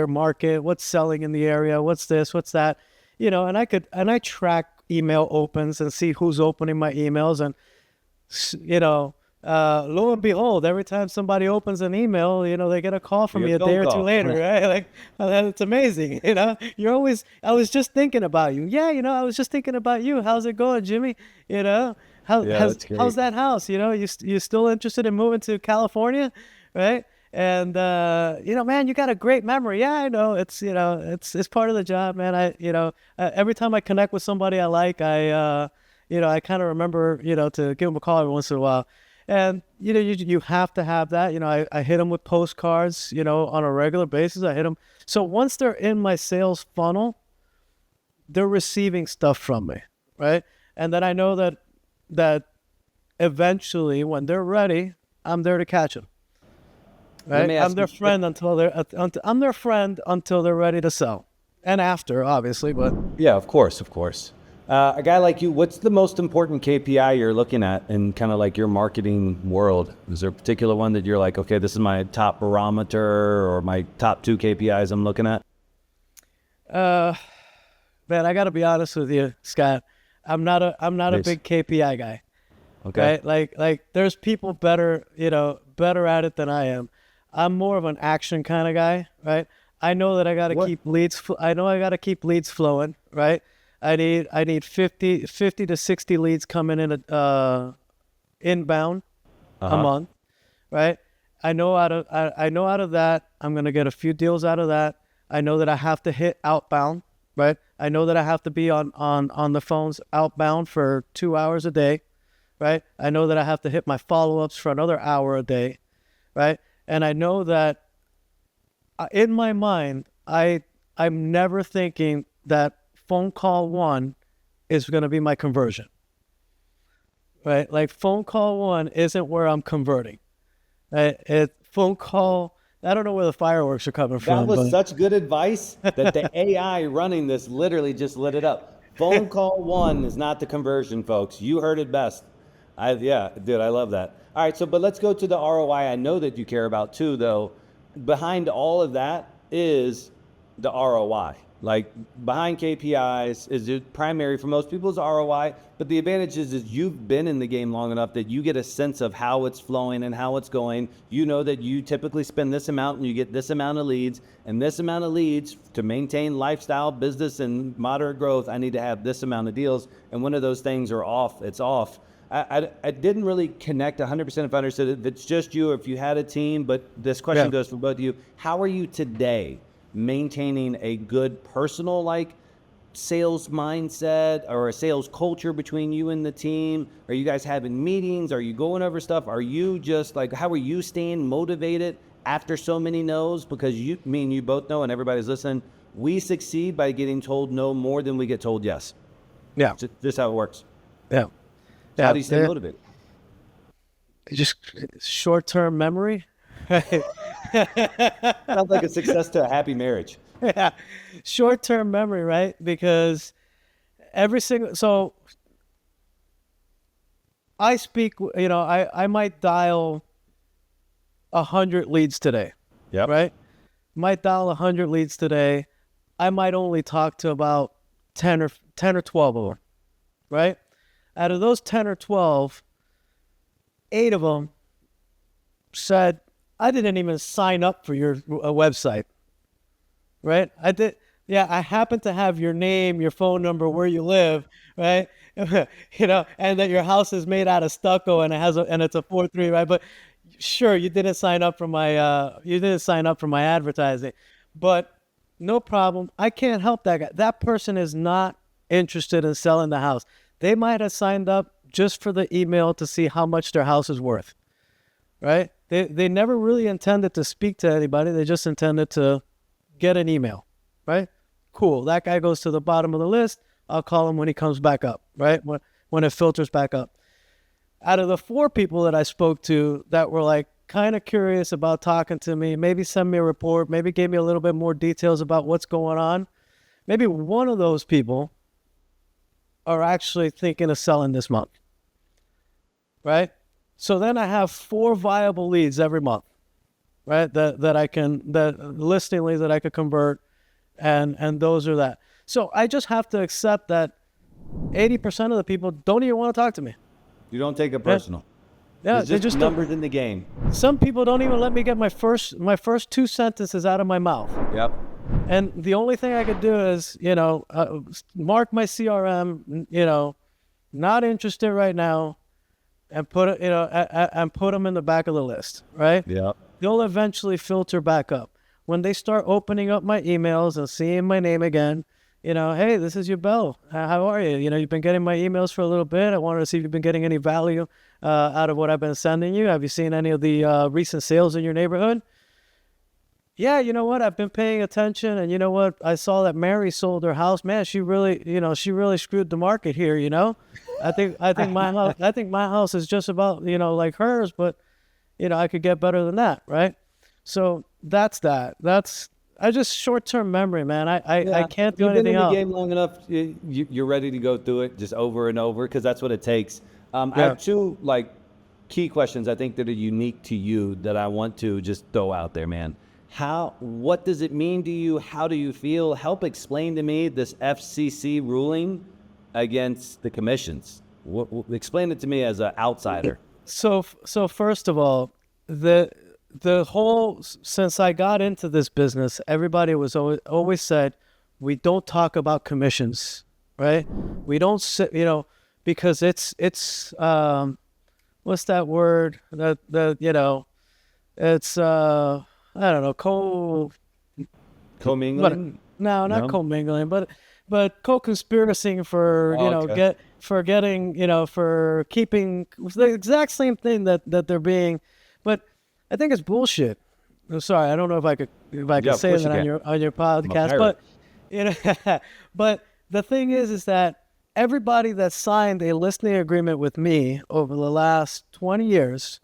market, what's selling in the area, what's this, what's that, and I track email opens and see who's opening my emails, and lo and behold, every time somebody opens an email, they get a call from me a day or two later, right? Like, it's amazing. I was just thinking about you. Yeah, I was just thinking about you. How's it going, Jimmy? How's that house? You still interested in moving to California, right? And man, you got a great memory. Yeah, I know. It's it's part of the job, man. Every time I connect with somebody I like, I kind of remember to give them a call every once in a while. And you have to have that. I hit them with postcards on a regular basis. I hit them. So once they're in my sales funnel, they're receiving stuff from me, right? And then I know that eventually, when they're ready, I'm there to catch them. Right? I'm their friend until they're ready to sell, and after, obviously. But yeah, of course. A guy like you, what's the most important KPI you're looking at in kind of like your marketing world? Is there a particular one that you're like, okay, this is my top barometer, or my top 2 KPIs I'm looking at? Man, I got to be honest with you, Scott. I'm not a big KPI guy. Okay. Right? Like there's people better at it than I am. I'm more of an action kind of guy, right? I know that I got to keep leads. I know I got to keep leads flowing, right? I need 50 to 60 leads coming in inbound a month, right? I know out of that I'm gonna get a few deals out of that. I know that I have to hit outbound, right? I know that I have to be on the phones outbound for 2 hours a day, right? I know that I have to hit my follow-ups for another hour a day, right? And I know that in my mind, I'm never thinking that phone call 1 is going to be my conversion, right? Like phone call 1 isn't where I'm converting. Phone call, I don't know where the fireworks are coming from. That was such good advice that the AI running this literally just lit it up. Phone call 1 is not the conversion, folks. You heard it best. I love that. All right, but let's go to the ROI. I know that you care about too, though. Behind all of that is the ROI. Like behind KPIs is it primary for most people is ROI, but the advantage is you've been in the game long enough that you get a sense of how it's flowing and how it's going. You know that you typically spend this amount and you get this amount of leads, and this amount of leads to maintain lifestyle, business, and moderate growth, I need to have this amount of deals. And one of those things are off, it's off. I didn't really connect 100% if I understood it. If it's just you or if you had a team, but this question goes for both of you. How are you today maintaining a good personal sales mindset or a sales culture between you and the team? Are you guys having meetings? Are you going over stuff? Are you just how are you staying motivated after so many no's? Because me and you both know, and everybody's listening, we succeed by getting told no more than we get told yes. Yeah. This is how it works. Yeah. So how do you stay motivated? Just short-term memory. Sounds like a success to a happy marriage. Yeah, short-term memory, right? Because so I speak, I might dial 100 leads today. Yeah. Right? Might dial 100 leads today. I might only talk to about 10 or 12 of them, right? Out of those 10 or 12, 8 of them said, I didn't even sign up for your website, right? yeah, I happen to have your name, your phone number, where you live, right? And that your house is made out of stucco and it's a 4-3, right? But sure, you didn't sign up for my advertising, but no problem. I can't help that guy. That person is not interested in selling the house. They might have signed up just for the email to see how much their house is worth, right? They never really intended to speak to anybody. They just intended to get an email, right? Cool. That guy goes to the bottom of the list. I'll call him when he comes back up, right? When it filters back up. Out of the 4 people that I spoke to that were like kind of curious about talking to me, maybe send me a report, maybe gave me a little bit more details about what's going on, maybe one of those people are actually thinking of selling this month, right? So then I have 4 viable leads every month, right? That listing leads that I could convert, and those are that. So I just have to accept that 80% of the people don't even want to talk to me. You don't take it personal. Yeah, It's they just just don't. numbers in the game. Some people don't even let me get my first 2 sentences out of my mouth. Yep. And the only thing I could do is, mark my CRM, not interested right now, and put it, and put them in the back of the list, right? Yep. They'll eventually filter back up. When they start opening up my emails and seeing my name again, hey, this is Youbel. How are you? You've been getting my emails for a little bit. I wanted to see if you've been getting any value out of what I've been sending you. Have you seen any of the recent sales in your neighborhood? Yeah, you know what? I've been paying attention, and you know what? I saw that Mary sold her house. Man, she really screwed the market here. I think my house is just about like hers, but I could get better than that, right? So that's that. I just short-term memory, man. I can't do You've been anything in the else. game long enough. You're ready to go through it just over and over because that's what it takes. I Yeah. have 2 key questions I think that are unique to you that I want to just throw out there, man. What does it mean to you? How do you feel? Help explain to me this FCC ruling against the commissions. Explain it to me as an outsider. So first of all, the whole since I got into this business, everybody was always said, we don't talk about commissions, right? We don't sit, because it's what's that word it's I don't know, Commingling? no, not No? commingling, but co-conspiracy for Okay. for keeping the exact same thing that they're being, but I think it's bullshit. I'm sorry, I don't know if I could Yeah, of say course that you on can. your I'm a podcast, pirate. but but the thing is that everybody that signed a listing agreement with me over the last 20 years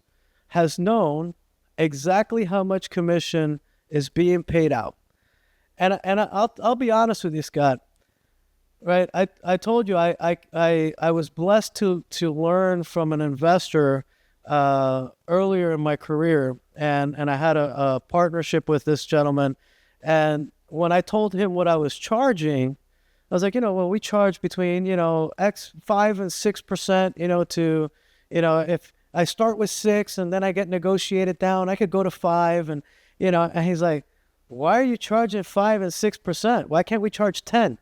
has known exactly how much commission is being paid out. And I'll be honest with you, Scott. Right, I told you I was blessed to learn from an investor earlier in my career, and I had a partnership with this gentleman, and when I told him what I was charging, I was like, well, we charge between X 5 and 6%, to if I start with 6 and then I get negotiated down, I could go to 5, and and he's like, why are you charging 5 and 6%? Why can't we charge 10?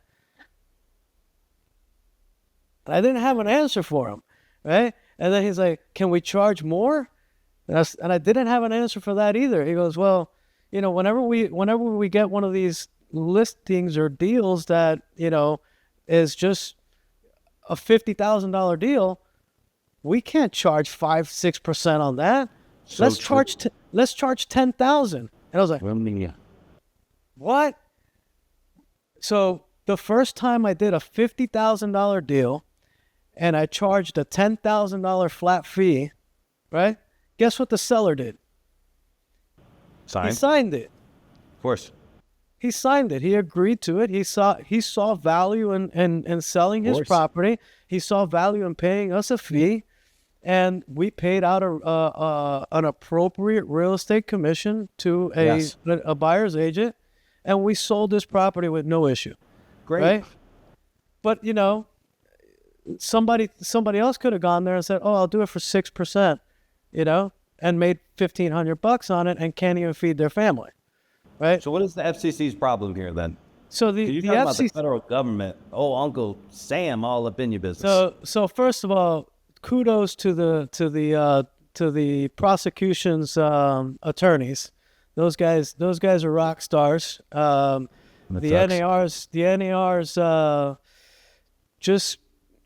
I didn't have an answer for him, right? And then he's like, can we charge more? And I didn't have an answer for that either. He goes, well, whenever we get one of these listings or deals that, is just a $50,000 deal, we can't charge 5-6% on that. So true. Let's charge 10,000. And I was like, Well, yeah. what? So the first time I did a $50,000 deal, and I charged a $10,000 flat fee, right? Guess what the seller did? He Signed. signed it. Of course. He signed it. He agreed to it. He saw value in selling his course. property. He saw value in paying us a fee, and we paid out an appropriate real estate commission to Yes. a buyer's agent, and we sold this property with no issue. Great. Right? But somebody else could have gone there and said, "Oh, I'll do it for 6%," and made $1,500 on it, and can't even feed their family, right? So what is the FCC's problem here then? So 'Cause you're the talking about the FCC. federal government. Oh, Uncle Sam, all up in your business. So first of all, kudos to the prosecution's attorneys. Those guys are rock stars. That The sucks. NAR's just,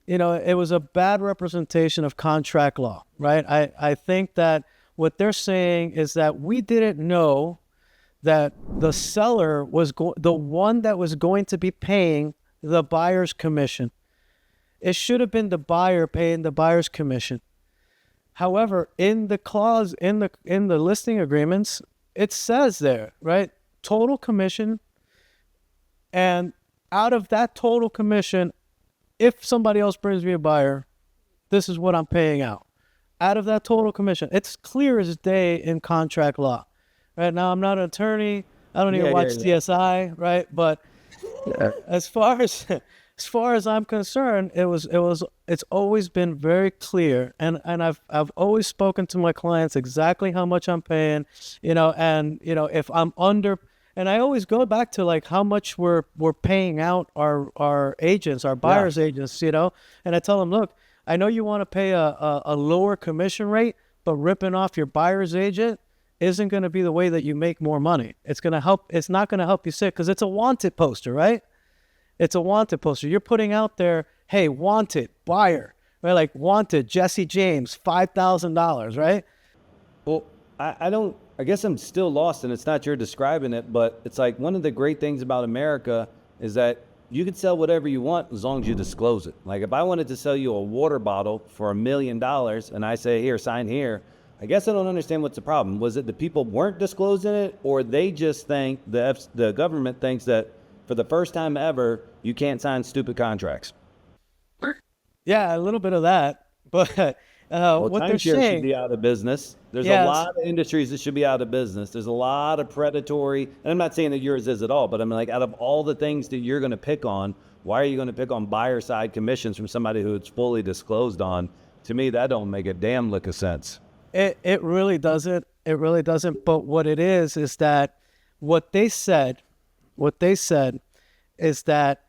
it was a bad representation of contract law, right? I think that what they're saying is that we didn't know that the seller was the one that was going to be paying the buyer's commission. It should have been the buyer paying the buyer's commission. However, in the clause in the listing agreements, it says there, right? Total commission, and out of that total commission, if somebody else brings me a buyer, this is what I'm paying out. Out of that total commission. It's clear as day in contract law. Right now, I'm not an attorney. I don't even watch CSI, right? But as far as as far as I'm concerned, it's always been very clear, and I've always spoken to my clients exactly how much I'm paying, and if I'm under, and I always go back to like how much we're paying out our agents, our buyers agents, and I tell them, look, I know you want to pay a lower commission rate, but ripping off your buyer's agent isn't going to be the way that you make more money. It's not going to help you sit, because it's a wanted poster, right? It's a wanted poster. You're putting out there, hey, wanted buyer, right? Like wanted Jesse James, $5,000, right? Well, I guess I'm still lost, and it's not you're describing it, but it's like one of the great things about America is that you can sell whatever you want as long as you disclose it. Like if I wanted to sell you a water bottle for $1 million and I say, here, sign here, I guess I don't understand what's the problem. Was it the people weren't disclosing it, or they just think the government thinks that for the first time ever, you can't sign stupid contracts? Yeah, a little bit of that. But Well, what they're timeshare should saying, be out of business. There's a yeah, lot of industries that should be out of business. There's a lot of predatory, and I'm not saying that yours is at all, but I mean, like, out of all the things that you're going to pick on, why are you going to pick on buyer side commissions from somebody who it's fully disclosed on? To me, that don't make a damn lick of sense. it really doesn't. It really doesn't. But what it is that what they said is that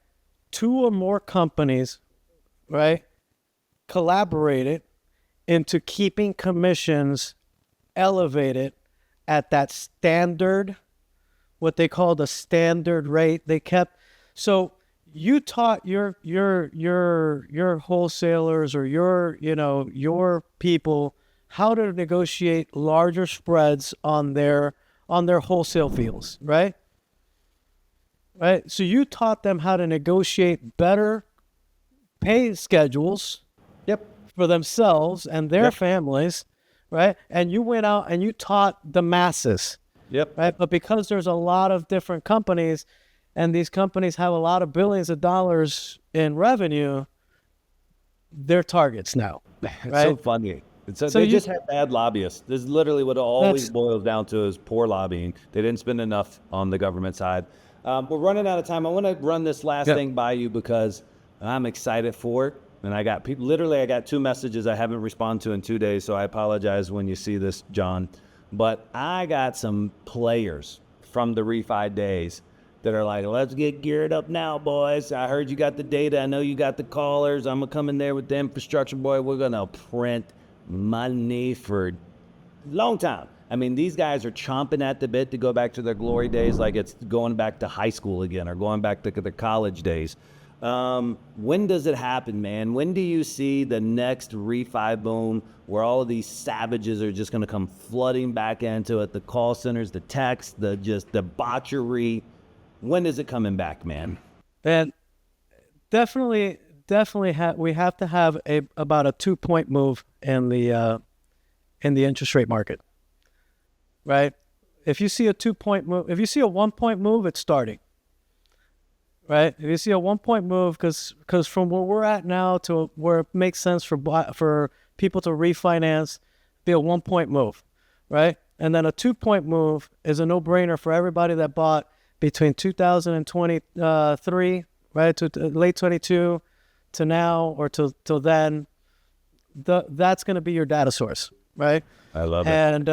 two or more companies, right, collaborated into keeping commissions elevated at that standard, what they call the standard rate. They kept, so you taught your wholesalers or your people how to negotiate larger spreads on their wholesale fields, right? Right. So you taught them how to negotiate better pay schedules Yep. for themselves and their families, right? And you went out and you taught the masses, Yep. right? But because there's a lot of different companies, and these companies have a lot of billions of dollars in revenue, they're targets now, It's right? so funny. So They you- just have bad lobbyists. This is literally what it always boils down to, is poor lobbying. They didn't spend enough on the government side. We're running out of time. I want to run this last thing by you because I'm excited for it. And I got people, literally, I got 2 messages I haven't responded to in 2 days. So I apologize when you see this, John. But I got some players from the refi days that are like, let's get geared up now, boys. I heard you got the data. I know you got the callers. I'm going to come in there with the infrastructure, boy. We're going to print money for a long time. I mean, these guys are chomping at the bit to go back to their glory days, like it's going back to high school again or going back to the college days. When does it happen, man? When do you see the next refi boom where all of these savages are just going to come flooding back into it? The call centers, the text, the debauchery. When is it coming back, man? And definitely we have to have about a 2-point move in the interest rate market, right? If you see a 2-point move, if you see a 1-point move, it's starting, right? If you see a 1-point move, because from where we're at now to where it makes sense for people to refinance, be a 1-point move, right? And then a 2-point move is a no-brainer for everybody that bought between 2023, right, to late 22 to now, or till then. That's going to be your data source, right? I love it. And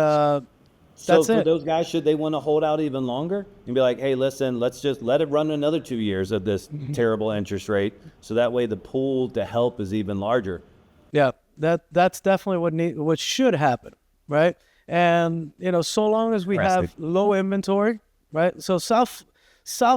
So That's for it. those guys, should they want to hold out even longer and be like, hey, listen, let's just let it run another 2 years of this terrible interest rate, so that way the pool to help is even larger. Yeah, that's definitely what should happen, right? And so long as we Interesting. have low inventory, right? So South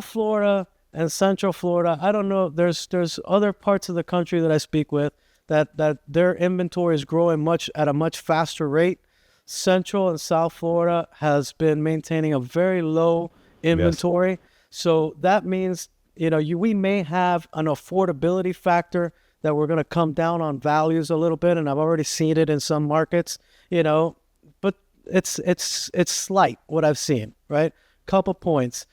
Florida and Central Florida, I don't know. There's other parts of the country that I speak with that their inventory is growing at a much faster rate. Central and South Florida has been maintaining a very low inventory. So that means, we may have an affordability factor that we're going to come down on values a little bit. And I've already seen it in some markets, but it's slight what I've seen, right? Couple points.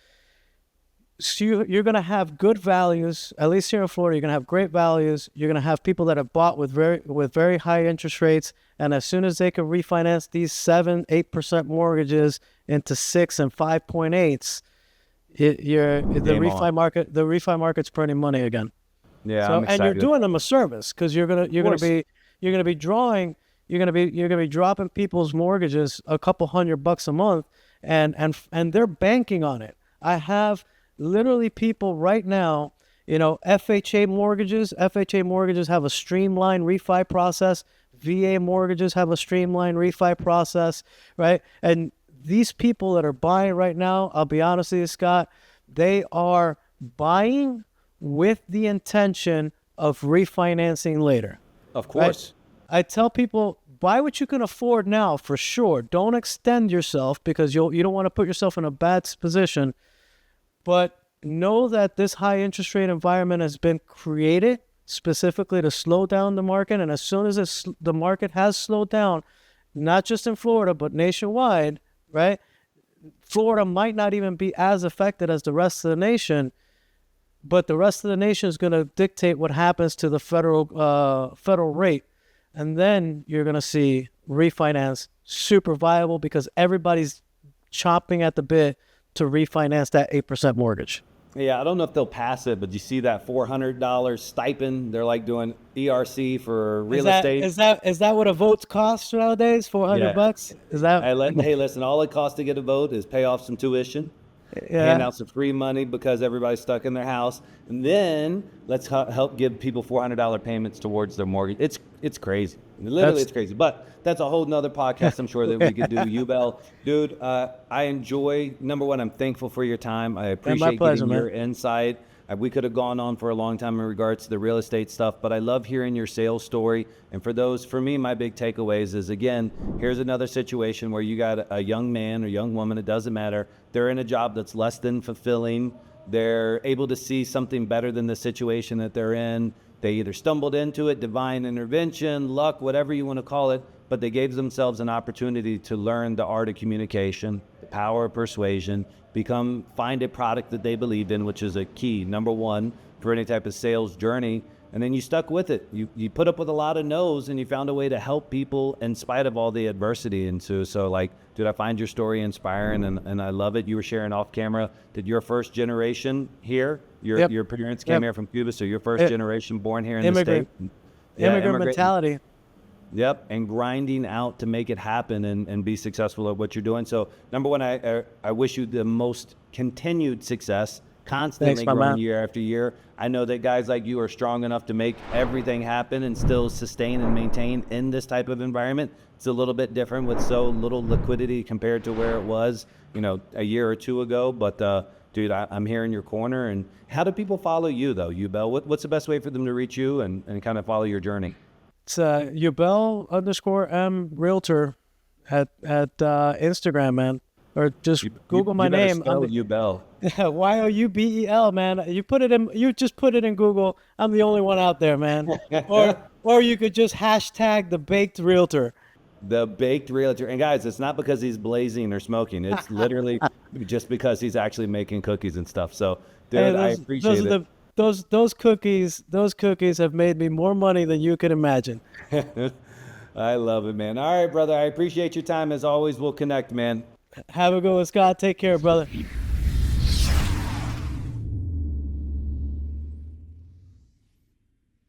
So you're going to have good values, at least here in Florida. You're going to have great values. You're going to have people that have bought with very high interest rates, and as soon as they can refinance these 7-8% mortgages into 6 and 5.8s, the refi market's printing money again. Yeah, So I'm excited. and you're doing them a service because you're gonna be dropping people's mortgages a couple $100 a month, and they're banking on it. I have literally people right now, FHA mortgages have a streamlined refi process. VA mortgages have a streamlined refi process, right? And these people that are buying right now, I'll be honest with you, Scott, they are buying with the intention of refinancing later. Of course. Right? I tell people, buy what you can afford now for sure. Don't extend yourself because you don't want to put yourself in a bad position. But know that this high interest rate environment has been created specifically to slow down the market. And as soon as the market has slowed down, not just in Florida, but nationwide, right? Florida might not even be as affected as the rest of the nation, but the rest of the nation is going to dictate what happens to the federal rate. And then you're going to see refinance super viable because everybody's chopping at the bit to refinance that 8% mortgage. Yeah, I don't know if they'll pass it, but you see that $400 stipend? They're like doing ERC for real estate. Is that what a vote costs nowadays? $400? Is that? Hey, listen, all it costs to get a vote is pay off some tuition, hand out some free money because everybody's stuck in their house, and then let's help give people $400 payments towards their mortgage. It's crazy. Literally, it's crazy. But that's a whole nother podcast I'm sure that we could do. Youbel, dude, I enjoy, number one, I'm thankful for your time. I appreciate getting your insight. We could have gone on for a long time in regards to the real estate stuff, but I love hearing your sales story. And for me, my big takeaways is, again, here's another situation where you got a young man or young woman, it doesn't matter. They're in a job that's less than fulfilling. They're able to see something better than the situation that they're in. They either stumbled into it, divine intervention, luck, whatever you want to call it, but they gave themselves an opportunity to learn the art of communication, the power of persuasion, find a product that they believed in, which is a key, number one, for any type of sales journey. And then you stuck with it. You put up with a lot of no's, and you found a way to help people in spite of all the adversity. And so like, dude, I find your story inspiring, and I love it. You were sharing off camera that your first generation here, your parents came here from Cuba, so your first generation born here in the state. Immigrant mentality. Yep, and grinding out to make it happen and be successful at what you're doing. So number one, I wish you the most continued success, constantly growing year after year. I know that guys like you are strong enough to make everything happen and still sustain and maintain in this type of environment. It's a little bit different with so little liquidity compared to where it was, a year or two ago. But dude, I'm here in your corner. And how do people follow you though, Youbel? What's the best way for them to reach you and kind of follow your journey? It's Youbel_M Realtor at Instagram, man. Or just Google my name. Youbel. Youbel, man. You just put it in Google. I'm the only one out there, man. or you could just hashtag the Baked Realtor. The Baked Realtor. And guys, it's not because he's blazing or smoking. It's literally just because he's actually making cookies and stuff. So, dude, I appreciate it. Those cookies have made me more money than you could imagine. I love it, man. All right, brother. I appreciate your time. As always, we'll connect, man. Have a good one, Scott. Take care, brother.